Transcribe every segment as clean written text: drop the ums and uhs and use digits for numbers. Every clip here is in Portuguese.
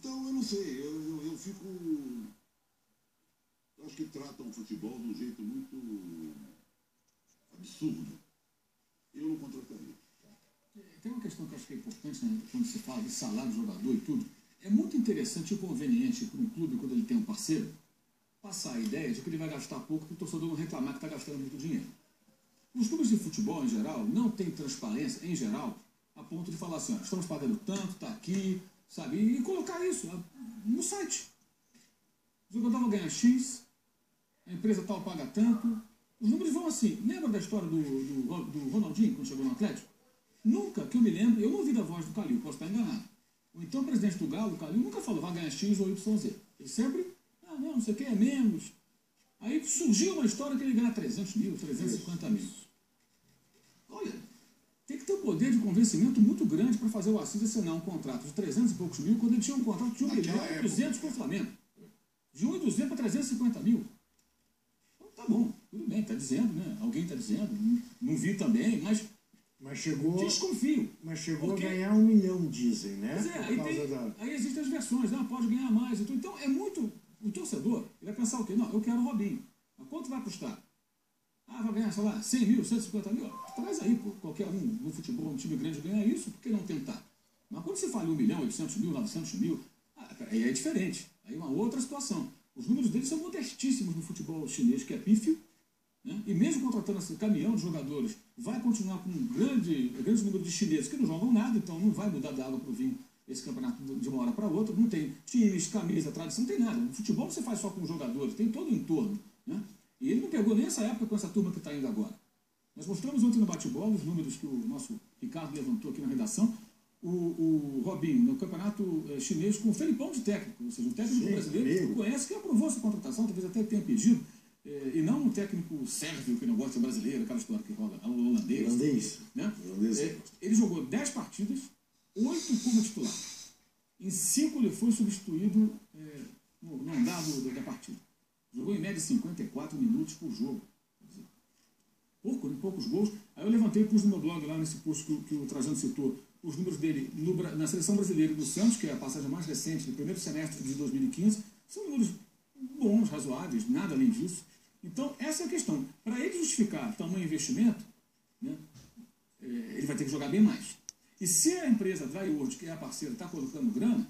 Então, eu não sei, eu fico... Eu acho que tratam o futebol de um jeito muito absurdo. Eu não contrataria. Tem uma questão que eu acho que é importante, né, quando se fala de salário do jogador e tudo. É muito interessante e conveniente para um clube, quando ele tem um parceiro, passar a ideia de que ele vai gastar pouco para o torcedor não reclamar que está gastando muito dinheiro. Os clubes de futebol, em geral, não têm transparência, em geral, a ponto de falar assim, ó, estamos pagando tanto, está aqui, sabe? E colocar isso no site. O jogador vai ganhar X, a empresa tal paga tanto. Os números vão assim. Lembra da história do Ronaldinho, quando chegou no Atlético? Nunca, que eu me lembro, eu não ouvi da voz do Calil, posso estar enganado. Ou então o presidente do Galo, o Calil, nunca falou, vai ganhar X ou YZ. Ele sempre, não sei o que, é menos. Aí surgiu uma história que ele ganha 300 mil, 350 mil. Olha, tem que ter um poder de convencimento muito grande para fazer o Assis assinar um contrato de 300 e poucos mil, quando ele tinha um contrato de 1 milhão e 200 com o Flamengo. De 1.200 para 350 mil. Então, tá bom, tudo bem, está dizendo, né? Alguém está dizendo, não vi também, mas chegou, desconfio. Mas chegou a ganhar 1 milhão, dizem, né? Pois é, aí existem as versões, pode ganhar mais. Então é muito. O torcedor, ele vai pensar o quê? Não, eu quero o Robinho. Mas quanto vai custar? Vai ganhar, sei lá, 100 mil, 150 mil? Traz aí, pô, qualquer um no futebol, um time grande ganha isso, por que não tentar? Mas quando você fala 1 milhão, 800 mil, 900 mil, aí é diferente. Aí é uma outra situação. Os números deles são modestíssimos no futebol chinês, que é pífio, né? E mesmo contratando esse caminhão de jogadores, vai continuar com um grande número de chineses que não jogam nada, então não vai mudar da água para o vinho esse campeonato de uma hora para outra. Não tem times, camisa, tradição, não tem nada. No futebol você faz só com jogadores, tem todo o entorno, né? E ele não pegou nem essa época com essa turma que está indo agora. Nós mostramos ontem no bate-bola os números que o nosso Ricardo levantou aqui na redação. O Robinho, no campeonato chinês, com o Felipão de técnico, ou seja, um técnico brasileiro que conhece, que aprovou essa contratação, talvez até tenha pedido, e não um técnico sérvio que não gosta de brasileiro, aquela história que rola, holandês. Né? Ele jogou 10 partidas, 8 como titular. Em 5 ele foi substituído no andar da partida. Jogou em média 54 minutos por jogo. Poucos gols. Aí eu levantei e pus no meu blog lá, nesse post que o Trajano citou, os números dele na seleção brasileira do Santos, que é a passagem mais recente do primeiro semestre de 2015, são números bons, razoáveis, nada além disso. Então, essa é a questão. Para ele justificar tamanho investimento, né, ele vai ter que jogar bem mais. E se a empresa Dryworld, que é a parceira, está colocando grana,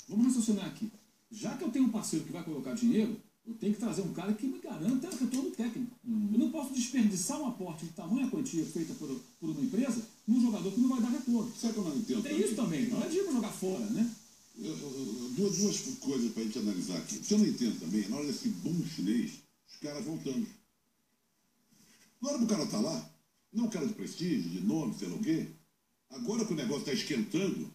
vamos raciocinar aqui. Já que eu tenho um parceiro que vai colocar dinheiro, eu tenho que trazer um cara que me garanta retorno técnico. Eu não posso desperdiçar um aporte de tamanha quantia feita por uma empresa num jogador que não vai dar retorno. Sabe que eu não entendo? Tem isso também. Não é de jogar fora, né? Duas coisas para a gente analisar aqui. O que eu não entendo também, na hora desse boom chinês, os caras voltando. Na hora que o cara tá lá, não é um cara de prestígio, de nome, sei lá o quê. Agora que o negócio está esquentando,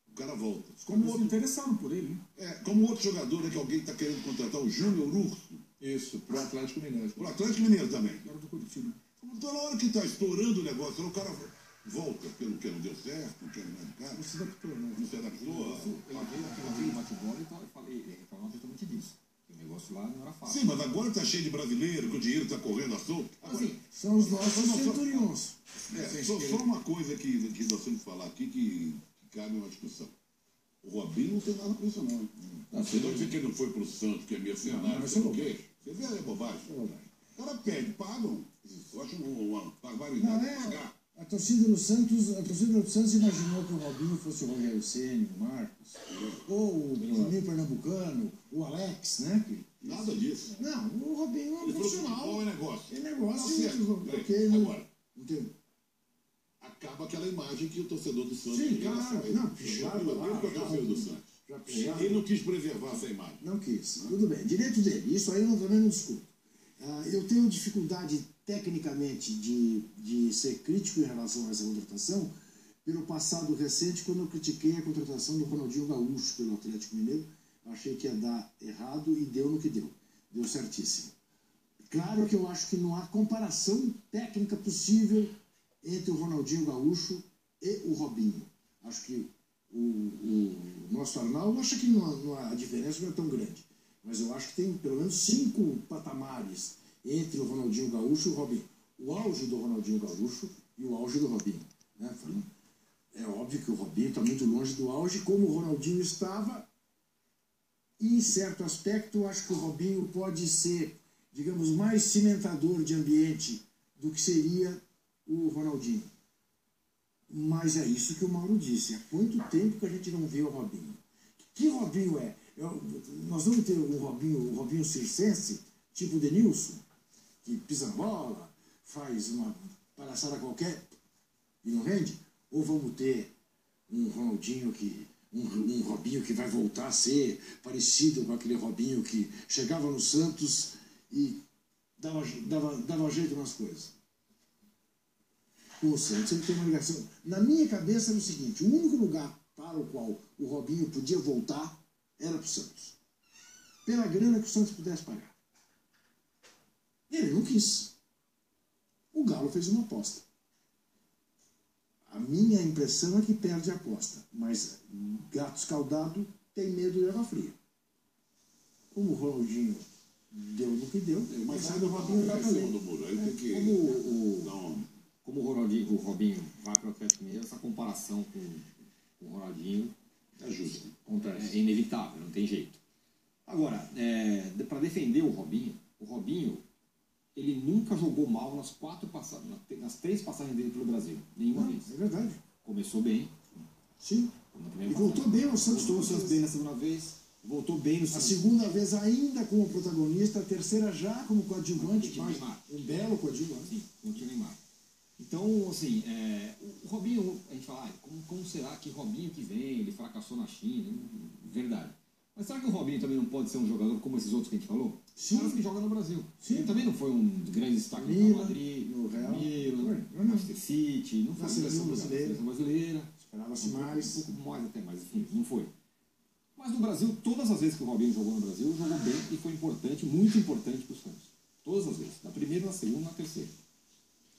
o cara volta. Como outro interessaram por ele, né? Como outro jogador, né, que alguém está querendo contratar, o Júnior Urso. Isso, pro Atlético Mineiro. Pro Atlético Mineiro também. Era do Curitiba. Então, na hora que está estourando o negócio, o cara volta, porque não deu certo, não quer mais de cara. Não se adaptou, né? Não se adaptou. Eu vi o bate-bola e falei justamente disso. O negócio lá não era fácil. Sim, mas agora está cheio de brasileiro, que o dinheiro está correndo à solta. Assim, são os nossos centurions. Só uma coisa que nós temos que falar aqui que cabe uma discussão. O Robinho não tem nada com isso, não. Você não dizer que ele não foi para o Santos, que é mercenário, não sei o quê. Você vê aí a bobagem? O cara pede, pagam. Eu acho uma barbaridade pagar. A torcida do Santos imaginou que o Robinho fosse o Rogério Ceni, o Marcos, ou o Toninho Pernambucano, o Alex, né? Nada disso. Não, o Robinho é um profissional. Qual é negócio? É negócio. Tá certo. Okay, agora, entendo. acaba aquela imagem que o torcedor do Santos... Sim, claro. Não, picharam lá. Com a torcida do Santos. Ele não quis preservar essa imagem. Não quis. Tudo bem. Direito dele. Isso aí eu também não discuto. Eu tenho dificuldade, tecnicamente, de ser crítico em relação a essa contratação pelo passado recente, quando eu critiquei a contratação do Ronaldinho Gaúcho pelo Atlético Mineiro. Achei que ia dar errado e deu no que deu. Deu certíssimo. Claro que eu acho que não há comparação técnica possível entre o Ronaldinho Gaúcho e o Robinho. Acho que o nosso Arnaldo acha que a diferença não é tão grande. Mas eu acho que tem pelo menos 5 patamares entre o Ronaldinho Gaúcho e o Robinho. O auge do Ronaldinho Gaúcho e o auge do Robinho. Né? É óbvio que o Robinho está muito longe do auge, como o Ronaldinho estava E, em certo aspecto, eu acho que o Robinho pode ser, digamos, mais cimentador de ambiente do que seria o Ronaldinho. Mas é isso que o Mauro disse. Há quanto tempo que a gente não vê o Robinho? Que Robinho é? Nós vamos ter o Robinho circense, tipo o Denilson, que pisa na bola, faz uma palhaçada qualquer e não rende? Ou vamos ter um Ronaldinho um Robinho que vai voltar a ser parecido com aquele Robinho que chegava no Santos e dava jeito nas coisas? Com o Santos ele tem uma ligação. Na minha cabeça era o seguinte: o único lugar para o qual o Robinho podia voltar era para o Santos, pela grana que o Santos pudesse pagar. Ele não quis. O Galo fez uma aposta. A minha impressão é que perde a aposta, mas gato escaldado tem medo de água fria. Como o Ronaldinho deu no que deu, mas sai do Robinho vai também. Como o Robinho vai para o Atlético Mineiro, essa comparação com o Ronaldinho é justa. É inevitável, não tem jeito. Agora, para defender o Robinho, ele nunca jogou mal nas 3 passagens dele pelo Brasil. Nenhuma vez. É verdade. Começou bem. Sim. E voltou bem ao Santos. Voltou o Santos bem na segunda vez. Voltou bem no Santos. A segunda vez ainda como protagonista, a terceira já como coadjuvante. Um belo coadjuvante. Sim, com o Neymar. Então, assim, o Robinho, a gente fala, como será que Robinho que vem, ele fracassou na China? Verdade. Mas será que o Robinho também não pode ser um jogador como esses outros que a gente falou? Sim. Caras que jogam no Brasil. Sim. Ele também não foi um grande destaque no Real Madrid, no Manchester City, não foi na seleção brasileira. Esperava-se mais. Um pouco mais até, mas enfim, não foi. Mas no Brasil, todas as vezes que o Robinho jogou no Brasil, jogou bem e foi importante, muito importante para o Santos. Todas as vezes. Na primeira, na segunda, na terceira.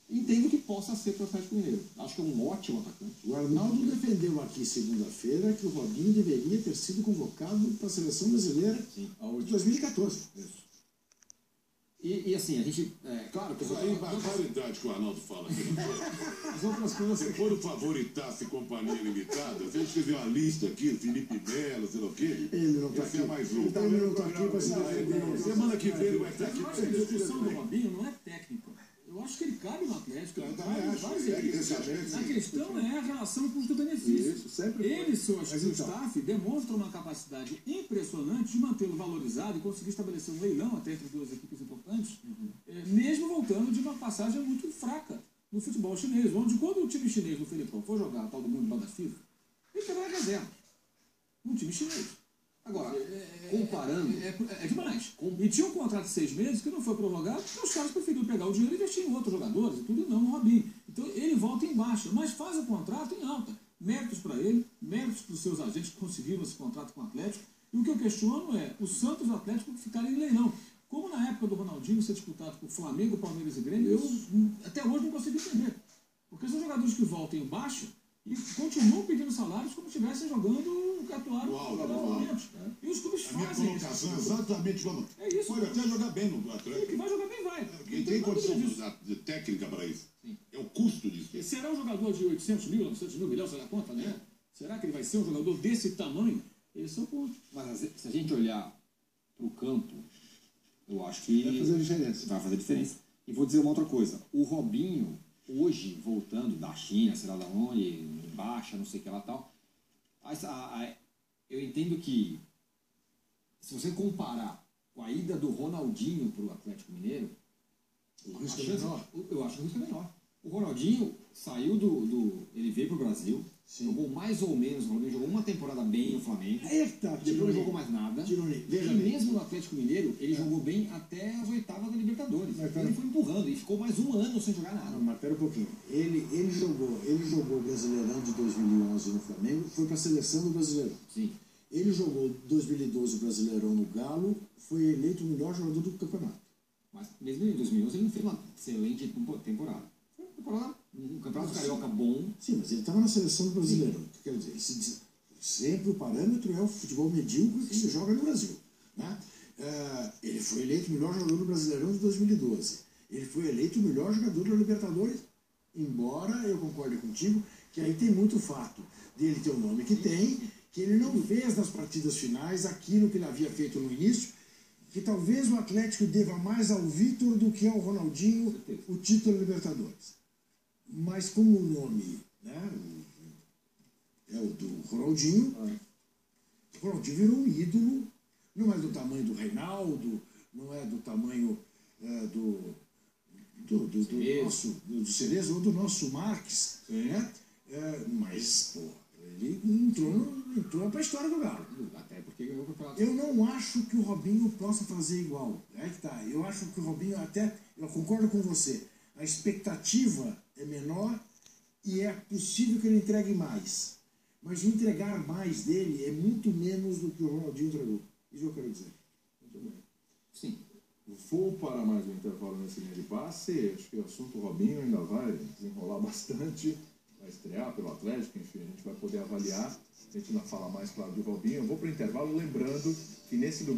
Entendo que possa ser para o Atlético Mineiro. Acho que é um ótimo atacante. O Arnaldo defendeu aqui segunda-feira que o Robinho deveria ter sido convocado para a seleção brasileira em 2014. Isso. E assim, a gente. Claro que isso aí é barbaridade que o Arnaldo fala aqui. As outras coisas. Se for o Favoritasse e Companhia Limitada, se a gente fizer uma lista aqui, Felipe Melo, sei lá o quê, ele não está aqui. É mais um. Ele não está aqui para se defender. Semana que vem ele vai estar aqui. Eu acho que a discussão do Robinho não é técnica. Eu acho que ele cabe no Atlético. Eu também acho. A questão é a relação custo-benefício. Ele e seu staff demonstram uma capacidade impressionante de mantê-lo valorizado e conseguir estabelecer um leilão até entre 2 equipes importantes, mesmo voltando de uma passagem muito fraca no futebol chinês, onde quando o time chinês no Felipão for jogar a tal do Mundial da FIFA, ele terá reserva. Um time chinês. Agora, comparando... É demais. E tinha um contrato de 6 meses que não foi prorrogado porque os caras preferiram pegar o dinheiro e investir em outros jogadores e tudo, e não no Robinho. Então ele volta em baixa, mas faz o contrato em alta. Méritos para ele, méritos para os seus agentes que conseguiram esse contrato com o Atlético. E o que eu questiono é o Santos e o Atlético ficarem em leilão. Como na época do Ronaldinho ser disputado por Flamengo, Palmeiras e Grêmio, eu até hoje não consigo entender. Porque são jogadores que voltam em baixa e continuam pedindo salários como se estivessem jogando o que atuaram nos momentos. E os clubes fazem isso. A minha colocação é exatamente como... É isso. Pode até jogar bem no Atlético. Ele que vai jogar bem, vai. Quem tem condição técnica para isso. Sim. É o custo disso. E será um jogador de 800 mil, 900 mil, milhões, você dá conta, né? Será que ele vai ser um jogador desse tamanho? Esse é o ponto. Mas se a gente olhar para o campo, eu acho que... Vai fazer diferença. Vai fazer diferença. E vou dizer uma outra coisa. O Robinho, hoje, voltando da China, sei lá de onde, baixa, não sei o que lá e tal, eu entendo que se você comparar com a ida do Ronaldinho para o Atlético Mineiro, o risco é menor. Eu acho que o risco é menor. O Ronaldinho saiu ele veio para o Brasil, jogou mais ou menos, o Ronaldinho jogou uma temporada bem no Flamengo, depois não jogou mais nada. E mesmo no Atlético Mineiro, ele jogou bem até as 8ª da Libertadores. Ele foi empurrando e ficou mais um ano sem jogar nada. Não, mas pera um pouquinho. Ele jogou o Brasileirão de 2011 no Flamengo, foi para a seleção do Brasileirão. Sim. Ele jogou 2012 o Brasileirão no Galo, foi eleito o melhor jogador do campeonato. Mas mesmo em 2011 ele não fez uma excelente temporada. Um campeonato carioca bom. Sim, mas ele estava na seleção do Brasileirão. Quer dizer, sempre o parâmetro é o futebol medíocre que se joga no Brasil. Né? Ele foi eleito o melhor jogador do Brasileirão de 2012. Ele foi eleito o melhor jogador da Libertadores, embora eu concorde contigo que aí tem muito fato dele ter o nome que tem, que ele não fez nas partidas finais aquilo que ele havia feito no início, que talvez o Atlético deva mais ao Vitor do que ao Ronaldinho o título Libertadores. Mas como o nome, né, é o do Ronaldinho, o Ronaldinho virou um ídolo, não é do tamanho do Reinaldo, não é do tamanho do Cerezo ou do nosso Marques, né? Mas, pô, ele entrou para a história do Galo. Até porque ganhou o campeonato. Eu não acho que o Robinho possa fazer igual. É que tá. Eu acho que o Robinho eu concordo com você. A expectativa é menor e é possível que ele entregue mais. Mas o entregar mais dele é muito menos do que o Ronaldinho entregou. Isso eu quero dizer. Muito bem. Sim. Vou para mais um intervalo nessa linha de passe. Acho que o assunto Robinho ainda vai desenrolar bastante. Vai estrear pelo Atlético, enfim, a gente vai poder avaliar. A gente ainda fala mais, claro, do Robinho. Eu vou para o intervalo lembrando que nesse domingo